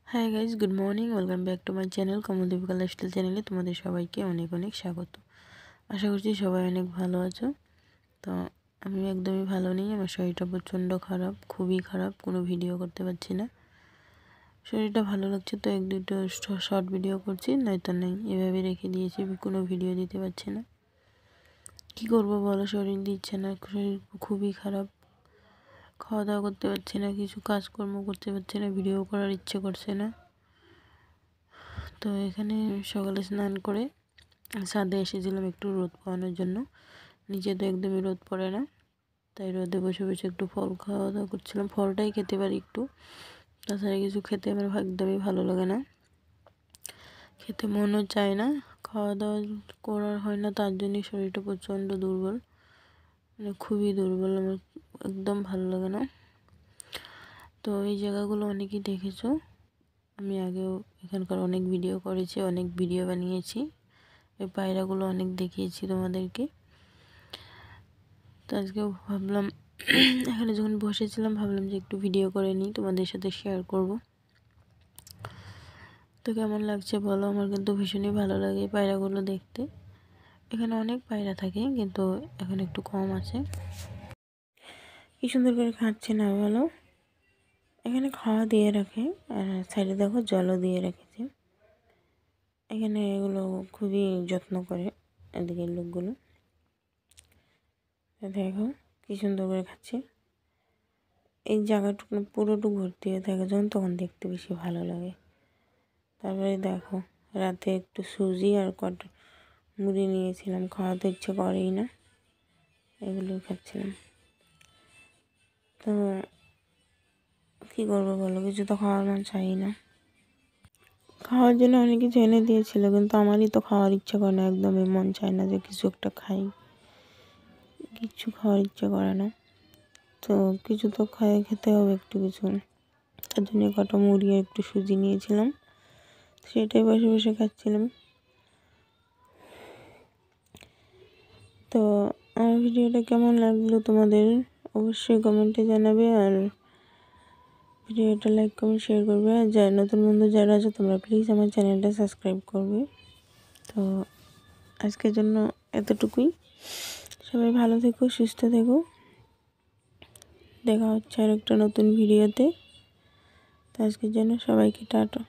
High guys, good morning. Welcome back to my channel Kamal Deepika lifestyle চ্যানেলে তোমাদের সবাইকে অনেক অনেক স্বাগত। আশা করছি সবাই অনেক ভালো আছো। তো আমি একদমই ভালো নেই, আমার শরীরটা প্রচণ্ড খারাপ, খুবই খারাপ। কোনো ভিডিও করতে পারছি না। শরীরটা ভালো লাগছে তো এক দুটো শর্ট ভিডিও করছি, নয়তো নেই, এভাবে রেখে দিয়েছি, কোনো ভিডিও দিতে পারছি না। কি করব বলো, শরীর দিচ্ছে না, শরীর খুবই খারাপ। খাওয়া দাওয়া করতে পারছি না, কিছু কাজকর্ম করতে পারছি না, ভিডিও করার ইচ্ছে করছে না। তো এখানে সকালে স্নান করে ছাদে এসেছিলাম একটু রোদ পাওয়ানোর জন্য। নিচে তো একদমই রোদ পড়ে না, তাই রোদে বসে বসে একটু ফল খাওয়া দাওয়া করছিলাম। ফলটাই খেতে পারি একটু, তাছাড়া কিছু খেতে আমার একদমই ভালো লাগে না, খেতে মনও চায় না, খাওয়া দাওয়া করার হয় না। তার জন্যই শরীরটা প্রচণ্ড দুর্বল, মানে খুবই দুর্বল, আমার একদম ভালো লাগে না। তো এই জায়গাগুলো অনেকেই দেখেছো, আমি আগেও এখানকার অনেক ভিডিও করেছি, অনেক ভিডিও বানিয়েছি, এই পায়রাগুলো অনেক দেখিয়েছি তোমাদেরকে। তো আজকেও ভাবলাম এখানে যখন বসেছিলাম ভাবলাম যে একটু ভিডিও করে নিই, তোমাদের সাথে শেয়ার করব। তো কেমন লাগছে বলো, আমার কিন্তু ভীষণই ভালো লাগে এই পায়রাগুলো দেখতে। এখানে অনেক পায়রা থাকে কিন্তু এখন একটু কম আছে। কি সুন্দর করে খাচ্ছে না বলো, এখানে খাওয়া দিয়ে রাখে আর সাইডে দেখো জলও দিয়ে রেখেছে। এখানে এগুলো খুবই যত্ন করে এদিকের লোকগুলো। দেখো কি সুন্দর করে খাচ্ছে। এই জায়গাটুকু পুরোটুকু ভর্তি হয়ে থাকে যখন, তখন দেখতে বেশি ভালো লাগে। তারপরে দেখো রাতে একটু সুজি আর মুড়ি নিয়েছিলাম, খাওয়াতে ইচ্ছে করেই না, এগুলো খাচ্ছিলাম। তো কী করবো বলো, কিছু তো খাওয়ার মন চাই না। খাওয়ার জন্য অনেক কিছু এনে দিয়েছিল, কিন্তু আমারই তো খাওয়ার ইচ্ছা করে না, একদমই মন চায় না যে কিছু একটা খাই, কিছু খাওয়ার ইচ্ছা করে না। তো কিছু তো খেতে হবে একটু কিছু, তার জন্য কটা মুড়ি আর একটু সুজি নিয়েছিলাম, সেটাই বসে বসে খাচ্ছিলাম। তো আমার ভিডিওটা কেমন লাগলো তোমাদের অবশ্যই কমেন্টে জানাবে, আর ভিডিওটা লাইক কমেন্ট শেয়ার করবে। আর যারা নতুন বন্ধু যারা আছে তোমরা প্লিজ আমার চ্যানেলটা সাবস্ক্রাইব করবে। তো আজকের জন্য এতটুকুই, সবাই ভালো থেকো, সুস্থ থেকো, দেখা হচ্ছে আর একটা নতুন ভিডিওতে। তো আজকের জন্য সবাইকে টাটা।